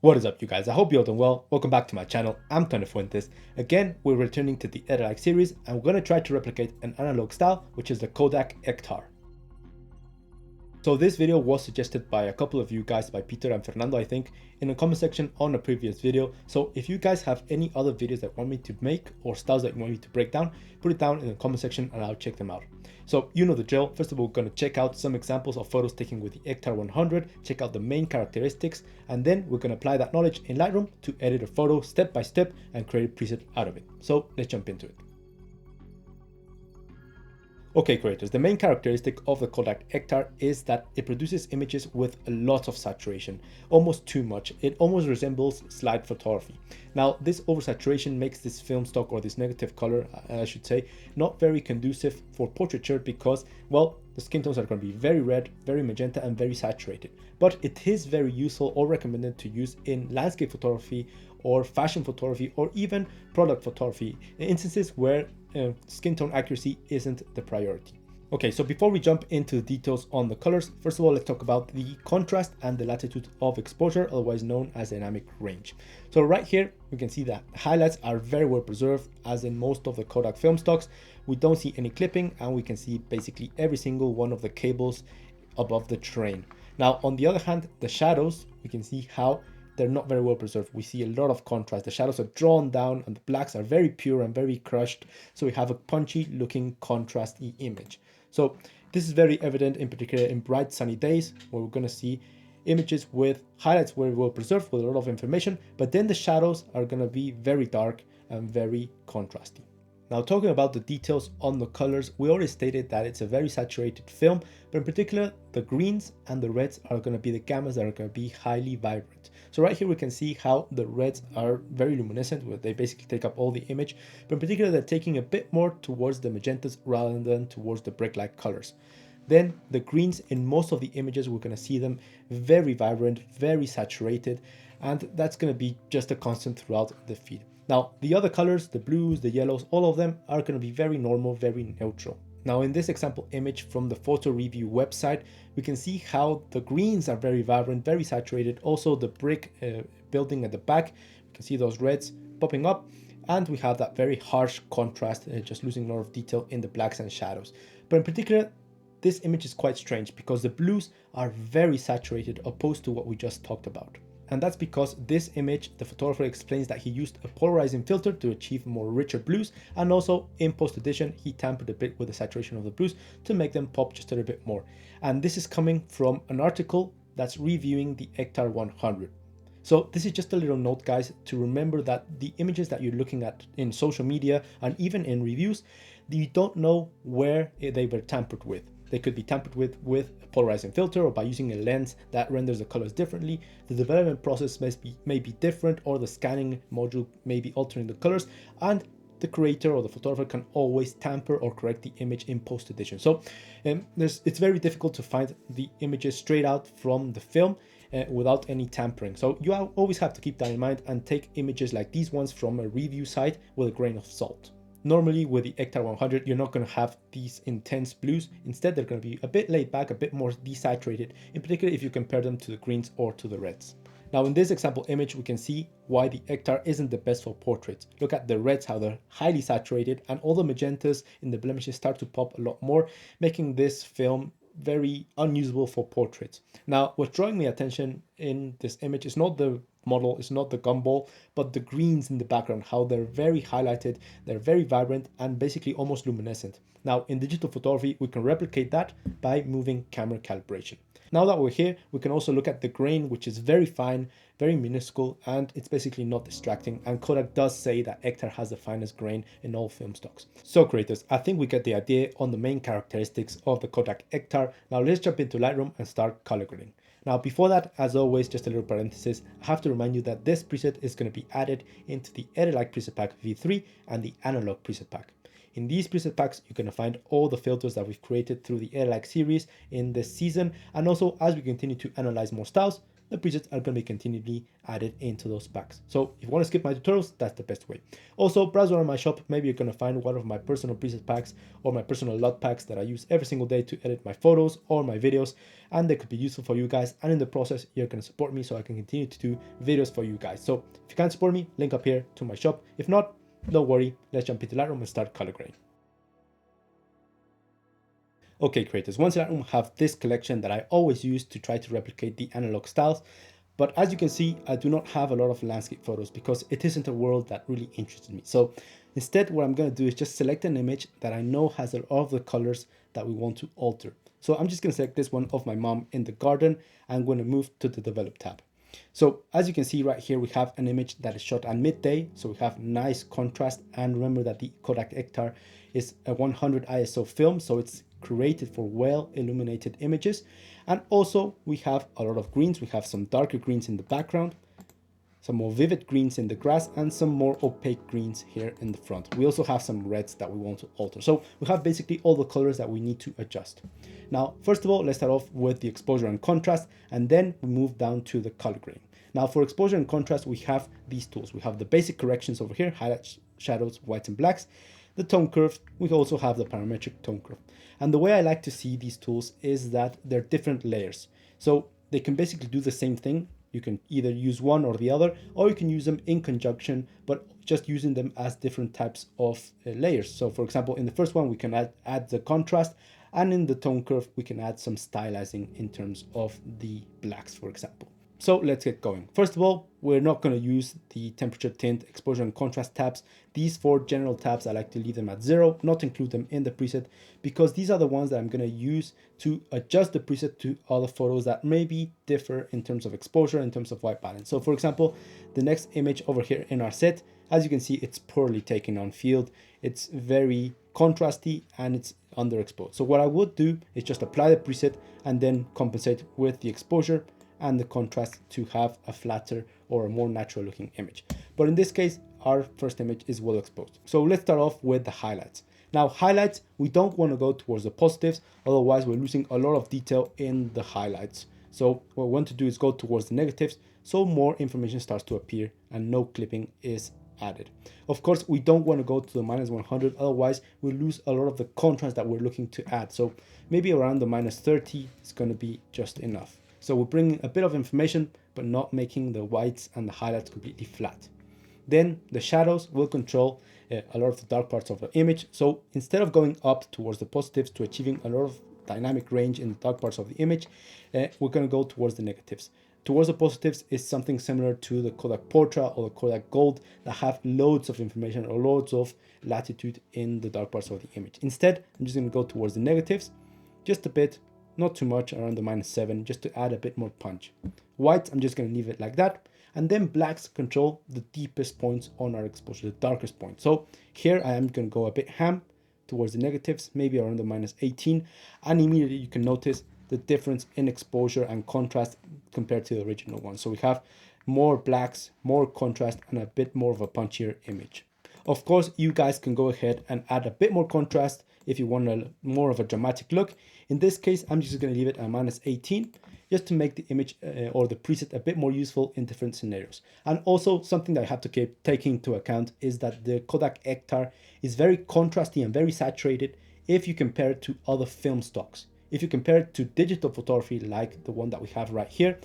What is up, you guys? I hope you're all doing well. Welcome back to my channel. I'm Fuentes. Again, we're returning to the EKTAR series and we're going to try to replicate an analog style, which is the Kodak EKTAR. So this video was suggested by a couple of you guys, by Peter and Fernando, I think, in the comment section on a previous video. So if you guys have any other videos that you want me to make or styles that you want me to break down, put it down in the comment section and I'll check them out. So you know the drill. First of all, we're going to check out some examples of photos taken with the EKTAR 100, check out the main characteristics, and then we're going to apply that knowledge in Lightroom to edit a photo step by step and create a preset out of it. So let's jump into it. Okay, creators, the main characteristic of the Kodak EKTAR is that it produces images with a lot of saturation, almost too much. It almost resembles slide photography. Now, this oversaturation makes this film stock, or this negative color, I should say, not very conducive for portraiture because, well, the skin tones are going to be very red, very magenta, and very saturated. But it is very useful or recommended to use in landscape photography or fashion photography or even product photography, in instances where skin tone accuracy isn't the priority. Okay, so before we jump into the details on the colors, first of all, let's talk about the contrast and the latitude of exposure, otherwise known as dynamic range. So right here, we can see that highlights are very well preserved, as in most of the Kodak film stocks. We don't see any clipping, and we can see basically every single one of the cables above the train. Now, on the other hand, the shadows, we can see how they're not very well preserved. We see a lot of contrast. The shadows are drawn down and the blacks are very pure and very crushed. So we have a punchy looking contrasty image. So this is very evident in particular in bright sunny days, where we're going to see images with highlights very well preserved with a lot of information, but then the shadows are going to be very dark and very contrasty. Now, talking about the details on the colors, we already stated that it's a very saturated film, but in particular, the greens and the reds are going to be the gammas that are going to be highly vibrant. So right here, we can see how the reds are very luminescent, where they basically take up all the image, but in particular, they're taking a bit more towards the magentas rather than towards the brick-like colors. Then the greens, in most of the images, we're going to see them very vibrant, very saturated, and that's going to be just a constant throughout the feed. Now, the other colors, the blues, the yellows, all of them are going to be very normal, very neutral. Now, in this example image from the photo review website, we can see how the greens are very vibrant, very saturated. Also, the brick building at the back, we can see those reds popping up. And we have that very harsh contrast, just losing a lot of detail in the blacks and shadows. But in particular, this image is quite strange because the blues are very saturated opposed to what we just talked about. And that's because this image, the photographer explains that he used a polarizing filter to achieve more richer blues, and also in post-edition he tampered a bit with the saturation of the blues to make them pop just a little bit more. And this is coming from an article that's reviewing the EKTAR 100. So this is just a little note, guys, to remember that the images that you're looking at in social media and even in reviews, you don't know where they were tampered with. They could be tampered with a polarizing filter or by using a lens that renders the colors differently. The development process may be different, or the scanning module may be altering the colors, and the creator or the photographer can always tamper or correct the image in post-edition. So it's very difficult to find the images straight out from the film without any tampering. So you always have to keep that in mind and take images like these ones from a review site with a grain of salt. Normally with the EKTAR 100, you're not going to have these intense blues. Instead, they're going to be a bit laid back, a bit more desaturated, in particular if you compare them to the greens or to the reds. Now in this example image, we can see why the EKTAR isn't the best for portraits. Look at the reds, how they're highly saturated, and all the magentas in the blemishes start to pop a lot more, making this film very unusable for portraits. Now, what's drawing my attention in this image is not the model, it's not the gumball, but the greens in the background, how they're very highlighted, they're very vibrant and basically almost luminescent. Now, in digital photography, we can replicate that by moving camera calibration. Now that we're here, we can also look at the grain, which is very fine, very minuscule, and it's basically not distracting. And Kodak does say that EKTAR has the finest grain in all film stocks. So creators, I think we get the idea on the main characteristics of the Kodak EKTAR. Now let's jump into Lightroom and start color grading. Now before that, as always, just a little parenthesis, I have to remind you that this preset is going to be added into the Edit Preset Pack V3 and the Analog Preset Pack. In these preset packs, you're going to find all the filters that we've created through the Edit series in this season. And also, as we continue to analyze more styles, the presets are going to be continually added into those packs. So if you want to skip my tutorials, that's the best way. Also, browse around my shop. Maybe you're going to find one of my personal preset packs or my personal LUT packs that I use every single day to edit my photos or my videos, and they could be useful for you guys. And in the process, you're going to support me so I can continue to do videos for you guys. So if you can't support me, link up here to my shop. If not, don't worry, let's jump into Lightroom and start color grading. Okay, creators, once in Lightroom, have this collection that I always use to try to replicate the analog styles. But as you can see, I do not have a lot of landscape photos because it isn't a world that really interested me. So instead, what I'm going to do is just select an image that I know has a lot of the colors that we want to alter. So I'm just going to select this one of my mom in the garden. I'm going to move to the develop tab. So as you can see right here, we have an image that is shot at midday. So we have nice contrast, and remember that the Kodak EKTAR is a 100 ISO film. So it's created for well illuminated images. And also we have a lot of greens. We have some darker greens in the background, some more vivid greens in the grass, and some more opaque greens here in the front. We also have some reds that we want to alter. So we have basically all the colors that we need to adjust. Now, first of all, let's start off with the exposure and contrast, and then we move down to the color grading. Now for exposure and contrast, we have these tools. We have the basic corrections over here, highlights, shadows, whites and blacks, the tone curve. We also have the parametric tone curve. And the way I like to see these tools is that they're different layers. So they can basically do the same thing. You can either use one or the other, or you can use them in conjunction, but just using them as different types of layers. So for example, in the first one, we can add the contrast, and in the tone curve, we can add some stylizing in terms of the blacks, for example. So let's get going. First of all, we're not going to use the temperature, tint, exposure and contrast tabs. These 4 general tabs, I like to leave them at 0, not include them in the preset, because these are the ones that I'm going to use to adjust the preset to other photos that maybe differ in terms of exposure, in terms of white balance. So for example, the next image over here in our set, as you can see, it's poorly taken on field. It's very contrasty and it's underexposed. So what I would do is just apply the preset and then compensate with the exposure and the contrast to have a flatter or a more natural looking image. But in this case, our first image is well exposed. So let's start off with the highlights. Now highlights, we don't want to go towards the positives, otherwise we're losing a lot of detail in the highlights. So what we want to do is go towards the negatives, so more information starts to appear and no clipping is added. Of course, we don't want to go to the -100, otherwise we lose a lot of the contrast that we're looking to add. So maybe around the -30 is going to be just enough. So we're bringing a bit of information, but not making the whites and the highlights completely flat. Then the shadows will control a lot of the dark parts of the image. So instead of going up towards the positives to achieving a lot of dynamic range in the dark parts of the image, we're going to go towards the negatives. Towards the positives is something similar to the Kodak Portra or the Kodak Gold that have loads of information or loads of latitude in the dark parts of the image. Instead, I'm just going to go towards the negatives, just a bit, not too much, around the -7, just to add a bit more punch. Whites, I'm just going to leave it like that. And then blacks control the deepest points on our exposure, the darkest point. So here I am going to go a bit ham towards the negatives, maybe around the -18. And immediately you can notice the difference in exposure and contrast compared to the original one. So we have more blacks, more contrast, and a bit more of a punchier image. Of course, you guys can go ahead and add a bit more contrast if you want a more of a dramatic look. In this case, I'm just going to leave it at -18, just to make the image or the preset a bit more useful in different scenarios. And also something that I have to keep taking into account is that the Kodak EKTAR is very contrasty and very saturated if you compare it to other film stocks. If you compare it to digital photography like the one that we have right here,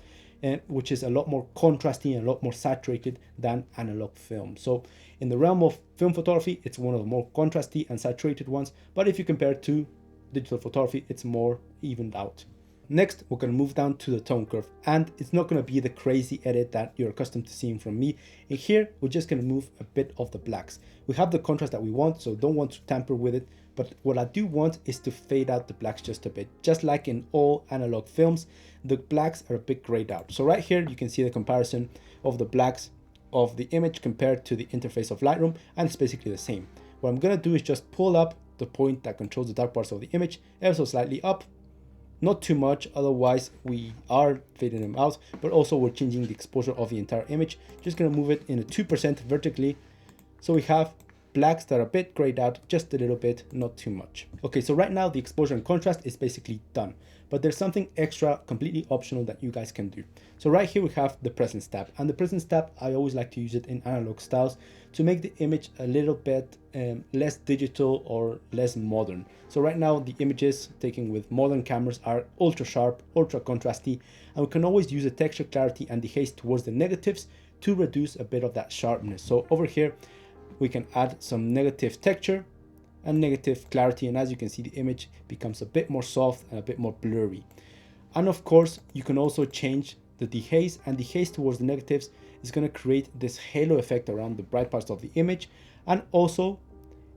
which is a lot more contrasty and a lot more saturated than analog film. So in the realm of film photography, it's one of the more contrasty and saturated ones, but if you compare it to digital photography, it's more evened out. Next, we're going to move down to the tone curve, and it's not going to be the crazy edit that you're accustomed to seeing from me. In here, we're just going to move a bit of the blacks. We have the contrast that we want, so don't want to tamper with it. But what I do want is to fade out the blacks just a bit. Just like in all analog films, the blacks are a bit grayed out. So right here, you can see the comparison of the blacks of the image compared to the interface of Lightroom, and it's basically the same. What I'm going to do is just pull up the point that controls the dark parts of the image ever so slightly up. Not too much, otherwise we are fading them out, but also we're changing the exposure of the entire image. Just going to move it in a 2% vertically. So we have blacks that are a bit grayed out, just a little bit, not too much. Okay, so right now the exposure and contrast is basically done, but there's something extra, completely optional, that you guys can do. So right here we have the presence tab, and the presence tab, I always like to use it in analog styles to make the image a little bit less digital or less modern. So right now the images taken with modern cameras are ultra sharp, ultra contrasty, and we can always use the texture clarity and the haze towards the negatives to reduce a bit of that sharpness. So over here we can add some negative texture and negative clarity, and as you can see, the image becomes a bit more soft and a bit more blurry. And of course you can also change the dehaze, and the haze towards the negatives is going to create this halo effect around the bright parts of the image, and also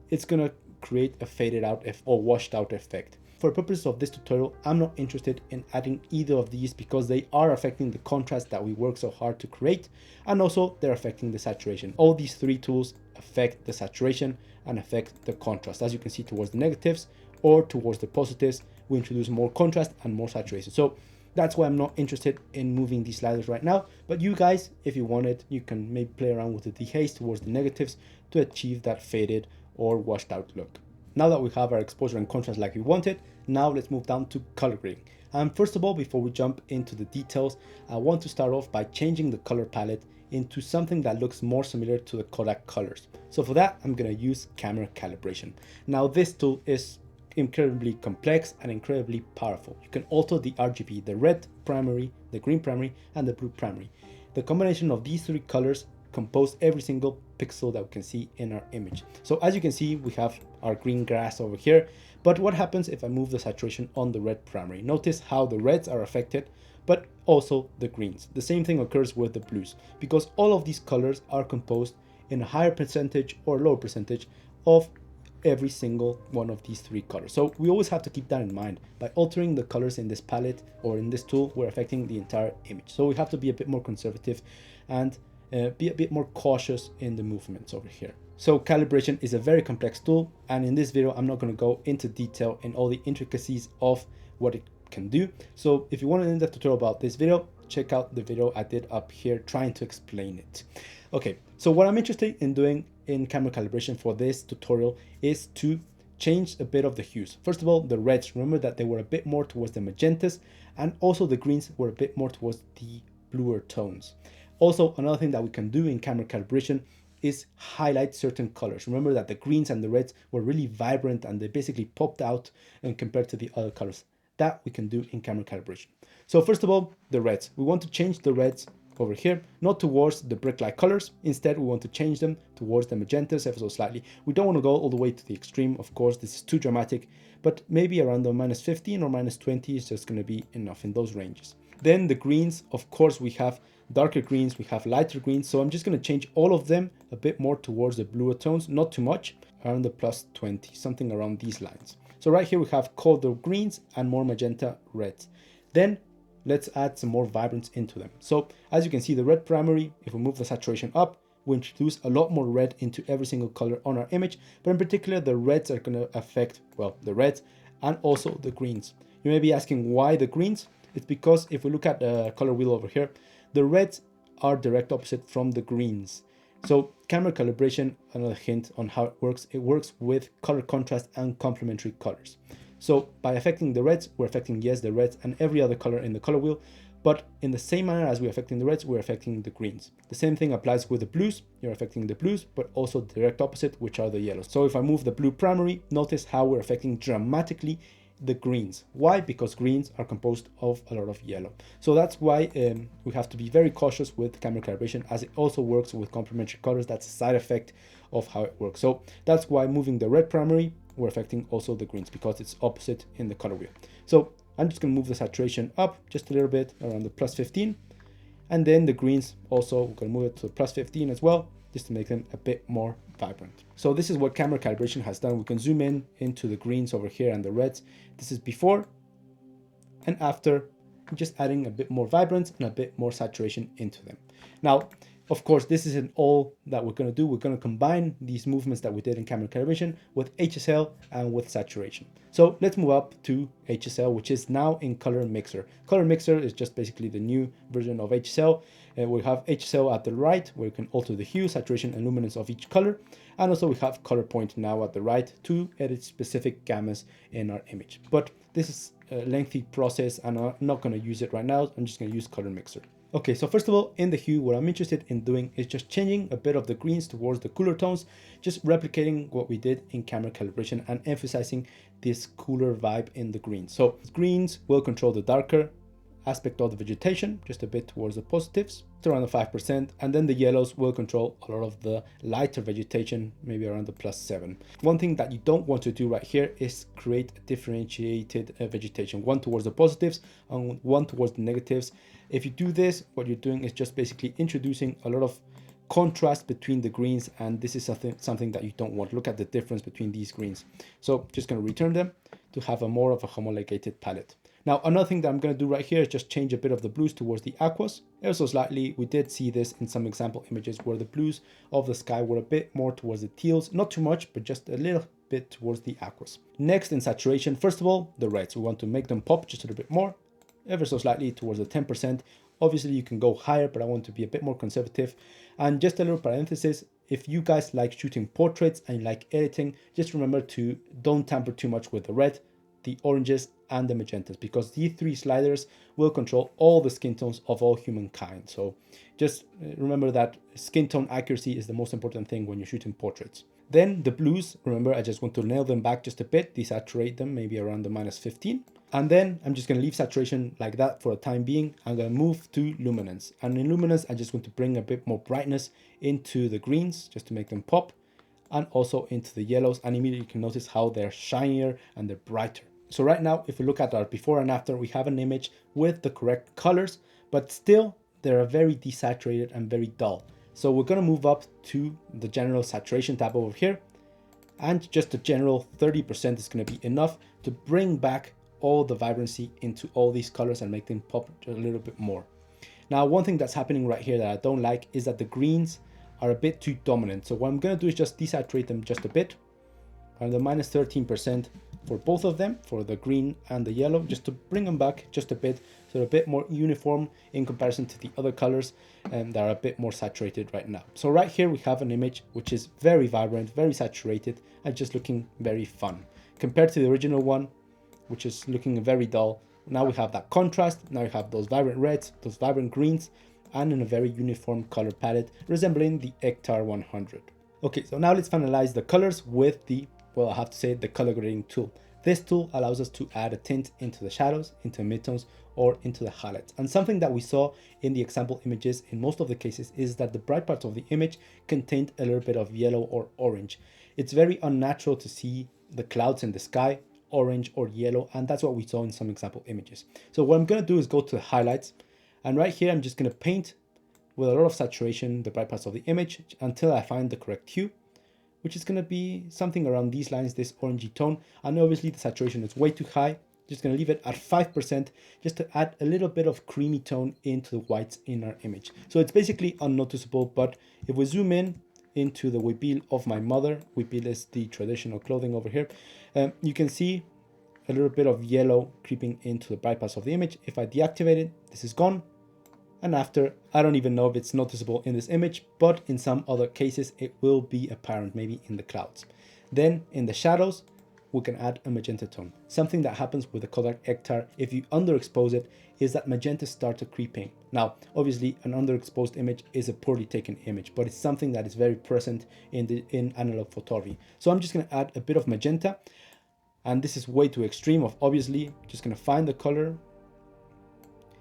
it's going to create a faded out or washed out effect. For purposes of this tutorial, I'm not interested in adding either of these because they are affecting the contrast that we work so hard to create, and also they're affecting the saturation. All these three tools affect the saturation and affect the contrast. As you can see, towards the negatives or towards the positives, we introduce more contrast and more saturation. So that's why I'm not interested in moving these sliders right now. But you guys, if you want it, you can maybe play around with the dehaze towards the negatives to achieve that faded or washed out look. Now that we have our exposure and contrast like we wanted, now let's move down to color grading. And first of all, before we jump into the details, I want to start off by changing the color palette into something that looks more similar to the Kodak colors. So for that, I'm going to use camera calibration. Now this tool is incredibly complex and incredibly powerful. You can alter the RGB, the red primary, the green primary, and the blue primary. The combination of these three colors compose every single pixel that we can see in our image. So as you can see, we have our green grass over here, but what happens if I move the saturation on the red primary? Notice how the reds are affected, but also the greens. The same thing occurs with the blues, because all of these colors are composed in a higher percentage or lower percentage of every single one of these three colors. So we always have to keep that in mind. By altering the colors in this palette or in this tool, we're affecting the entire image. So we have to be a bit more conservative and be a bit more cautious in the movements over here. So calibration is a very complex tool, and in this video I'm not going to go into detail in all the intricacies of what it can do. So if you want an in-depth tutorial about this video, check out the video I did up here trying to explain it. Okay, so what I'm interested in doing in camera calibration for this tutorial is to change a bit of the hues. First of all, the reds, remember that they were a bit more towards the magentas, and also the greens were a bit more towards the bluer tones. Also, another thing that we can do in camera calibration is highlight certain colors. Remember that the greens and the reds were really vibrant and they basically popped out and compared to the other colors. That we can do in camera calibration. So first of all, the reds. We want to change the reds over here, not towards the brick-like colors. Instead, we want to change them towards the magentas ever so slightly. We don't want to go all the way to the extreme, of course, this is too dramatic, but maybe around the -15 or -20 is just going to be enough in those ranges. Then the greens, of course, we have darker greens, we have lighter greens, so I'm just going to change all of them a bit more towards the bluer tones, not too much, around the +20, something around these lines. So right here we have colder greens and more magenta reds. Then let's add some more vibrance into them. So as you can see, the red primary, if we move the saturation up, we introduce a lot more red into every single color on our image, but in particular the reds are going to affect, well, the reds and also the greens. You may be asking why the greens? It's because if we look at the color wheel over here, the reds are direct opposite from the greens. So camera calibration, another hint on how it works with color contrast and complementary colors. So by affecting the reds, we're affecting, yes, the reds and every other color in the color wheel, but in the same manner as we're affecting the reds, we're affecting the greens. The same thing applies with the blues. You're affecting the blues, but also the direct opposite, which are the yellows. So if I move the blue primary, notice how we're affecting dramatically the greens. Why? Because greens are composed of a lot of yellow. So that's why we have to be very cautious with camera calibration, as it also works with complementary colors. That's a side effect of how it works. So that's why moving the red primary, we're affecting also the greens, because it's opposite in the color wheel. So I'm just going to move the saturation up just a little bit around the +15, and then the greens also, we're going to move it to +15 as well, just to make them a bit more vibrant. So this is what camera calibration has done. We can zoom in into the greens over here and the reds. This is before and after, just adding a bit more vibrance and a bit more saturation into them. Now, Of course, this isn't all that we're going to do. We're going to combine these movements that we did in camera calibration with HSL and with saturation. So let's move up to HSL, which is now in Color Mixer. Color Mixer is just basically the new version of HSL. We have HSL at the right, where you can alter the hue, saturation, and luminance of each color. And also we have Color Point now at the right to edit specific gammas in our image. But this is a lengthy process and I'm not going to use it right now. I'm just going to use Color Mixer. Okay, so first of all, in the hue, what I'm interested in doing is just changing a bit of the greens towards the cooler tones, just replicating what we did in camera calibration and emphasizing this cooler vibe in the greens. So greens will control the darker aspect of the vegetation, just a bit towards the positives, to around the 5%, and then the yellows will control a lot of the lighter vegetation, maybe around the +7. One thing that you don't want to do right here is create a differentiated vegetation, one towards the positives and one towards the negatives. If you do this, what you're doing is just basically introducing a lot of contrast between the greens, and this is something that you don't want. Look at the difference between these greens. So just going to return them to have a more of a homologated palette. Now, another thing that I'm going to do right here is just change a bit of the blues towards the aquas. Ever so slightly, we did see this in some example images where the blues of the sky were a bit more towards the teals, not too much, but just a little bit towards the aquas. Next, in saturation, first of all, the reds. We want to make them pop just a little bit more, ever so slightly towards the 10%. Obviously, you can go higher, but I want to be a bit more conservative. And just a little parenthesis, if you guys like shooting portraits and you like editing, just remember to don't tamper too much with the red, the oranges, and the magentas, because these three sliders will control all the skin tones of all humankind. So just remember that skin tone accuracy is the most important thing when you're shooting portraits. Then the blues, remember, I just want to nail them back just a bit, desaturate them maybe around the -15. And then I'm just going to leave saturation like that for the time being. I'm going to move to luminance. And in luminance, I just want to bring a bit more brightness into the greens just to make them pop, and also into the yellows. And immediately you can notice how they're shinier and they're brighter. So right now, if we look at our before and after, we have an image with the correct colors, but still they're very desaturated and very dull. So we're going to move up to the general saturation tab over here, and just a general 30% is going to be enough to bring back all the vibrancy into all these colors and make them pop a little bit more. Now, one thing that's happening right here that I don't like is that the greens are a bit too dominant. So what I'm going to do is just desaturate them just a bit, and the -13% for both of them, for the green and the yellow, just to bring them back just a bit, so they're a bit more uniform in comparison to the other colors that are a bit more saturated right now. So right here we have an image which is very vibrant, very saturated, and just looking very fun. Compared to the original one, which is looking very dull, now we have that contrast, now we have those vibrant reds, those vibrant greens, and in a very uniform color palette, resembling the EKTAR 100. Okay, so now let's finalize the colors with the, well, I have to say, the color grading tool. This tool allows us to add a tint into the shadows, into midtones, or into the highlights. And something that we saw in the example images in most of the cases is that the bright parts of the image contained a little bit of yellow or orange. It's very unnatural to see the clouds in the sky orange or yellow, and that's what we saw in some example images. So what I'm going to do is go to the highlights, and right here I'm just going to paint with a lot of saturation the bright parts of the image until I find the correct hue, which is going to be something around these lines, this orangey tone. And obviously the saturation is way too high. Just going to leave it at 5% just to add a little bit of creamy tone into the whites in our image. So it's basically unnoticeable, but if we zoom in into the huipil of my mother, huipil is the traditional clothing over here, you can see a little bit of yellow creeping into the bright parts of the image. If I deactivate it, this is gone. And after, I don't even know if it's noticeable in this image, but in some other cases, it will be apparent, maybe in the clouds. Then in the shadows, we can add a magenta tone. Something that happens with the Kodak EKTAR, if you underexpose it, is that magenta start to creep in. Now, obviously, an underexposed image is a poorly taken image, but it's something that is very present in analog photography. So I'm just going to add a bit of magenta, and this is way too extreme of obviously. Just going to find the color.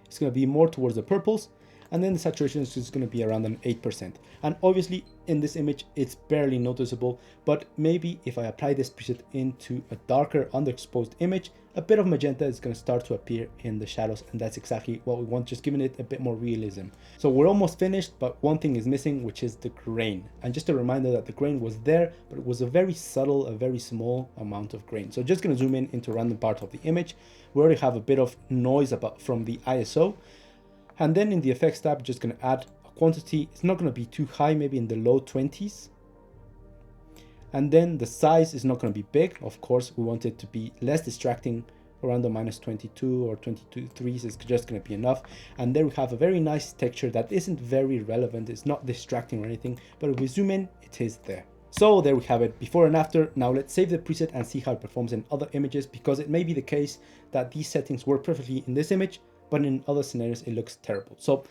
It's going to be more towards the purples, and then the saturation is just going to be around an 8%. And obviously in this image, it's barely noticeable, but maybe if I apply this preset into a darker underexposed image, a bit of magenta is going to start to appear in the shadows, and that's exactly what we want, just giving it a bit more realism. So we're almost finished, but one thing is missing, which is the grain. And just a reminder that the grain was there, but it was a very subtle, a very small amount of grain. So just going to zoom in into a random part of the image. We already have a bit of noise from the ISO. And then in the effects tab, just going to add a quantity is not going to be too high, maybe in the low 20s. And then the size is not going to be big. Of course, we want it to be less distracting, around the -22 or 22.3 is just going to be enough. And there we have a very nice texture that isn't very relevant. It's not distracting or anything, but if we zoom in, it is there. So there we have it, before and after. Now let's save the preset and see how it performs in other images, because it may be the case that these settings work perfectly in this image, but in other scenarios it looks terrible. So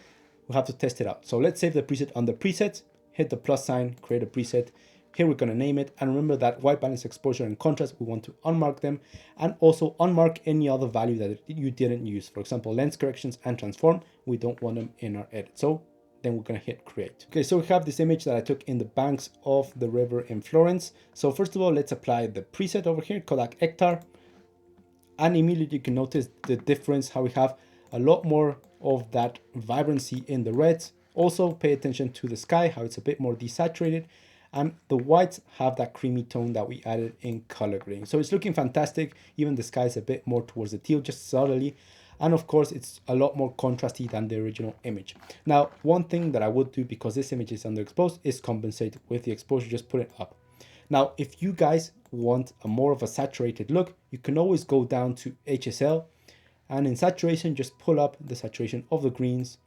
we'll have to test it out. So let's save the preset under presets, hit the plus sign, create a preset. Here we're going to name it, and remember that white balance, exposure, and contrast, we want to unmark them, and also unmark any other value that you didn't use. For example, lens corrections and transform, we don't want them in our edit. So then we're going to hit create. Okay, so we have this image that I took in the banks of the river in Florence. So first of all, let's apply the preset over here, Kodak EKTAR, and immediately you can notice the difference, how we have a lot more of that vibrancy in the reds. Also pay attention to the sky, how it's a bit more desaturated, and the whites have that creamy tone that we added in color grading. So it's looking fantastic. Even the sky is a bit more towards the teal, just subtly. And of course, it's a lot more contrasty than the original image. Now, one thing that I would do, because this image is underexposed, is compensate with the exposure, just put it up. Now, if you guys want a more of a saturated look, you can always go down to HSL, and in saturation, just pull up the saturation of the greens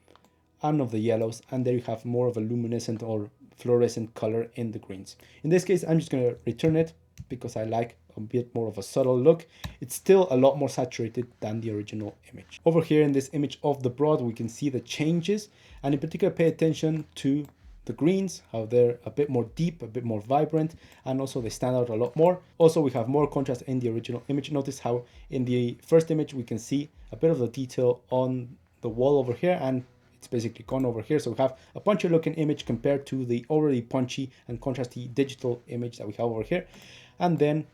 and of the yellows, and there you have more of a luminescent or fluorescent color in the greens. In this case, I'm just going to return it because I like a bit more of a subtle look. It's still a lot more saturated than the original image. Over here in this image of the broad, we can see the changes, and in particular pay attention to the greens, how they're a bit more deep, a bit more vibrant, and also they stand out a lot more. Also, we have more contrast in the original image. Notice how in the first image we can see a bit of the detail on the wall over here, and it's basically gone over here. So we have a punchier looking image compared to the already punchy and contrasty digital image that we have over here. And then,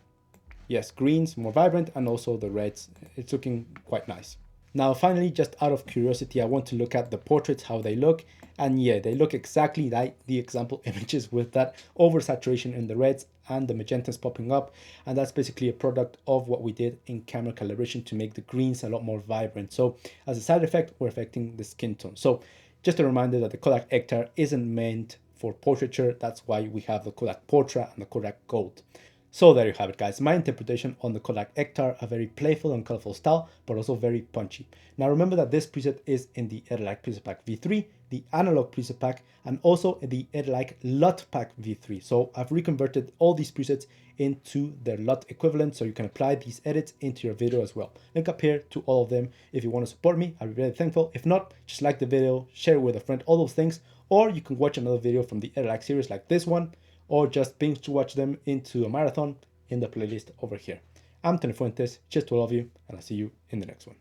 yes, greens, more vibrant, and also the reds. It's looking quite nice. Now, finally, just out of curiosity, I want to look at the portraits, how they look. And yeah, they look exactly like the example images, with that oversaturation in the reds and the magentas popping up. And that's basically a product of what we did in camera calibration to make the greens a lot more vibrant. So as a side effect, we're affecting the skin tone. So just a reminder that the Kodak EKTAR isn't meant for portraiture. That's why we have the Kodak Portra and the Kodak Gold. So there you have it, guys. My interpretation on the Kodak EKTAR, a very playful and colorful style, but also very punchy. Now remember that this preset is in the Edelite Preset Pack V3, the Analog Preset Pack, and also the Edelite LUT Pack V3. So I've reconverted all these presets into their LUT equivalent, so you can apply these edits into your video as well. Link up here to all of them. If you want to support me, I'll be very thankful. If not, just like the video, share it with a friend, all those things. Or you can watch another video from the Edelite series like this one, or just binge to watch them into a marathon in the playlist over here. I'm Tony Fuentes, cheers to all of you, and I'll see you in the next one.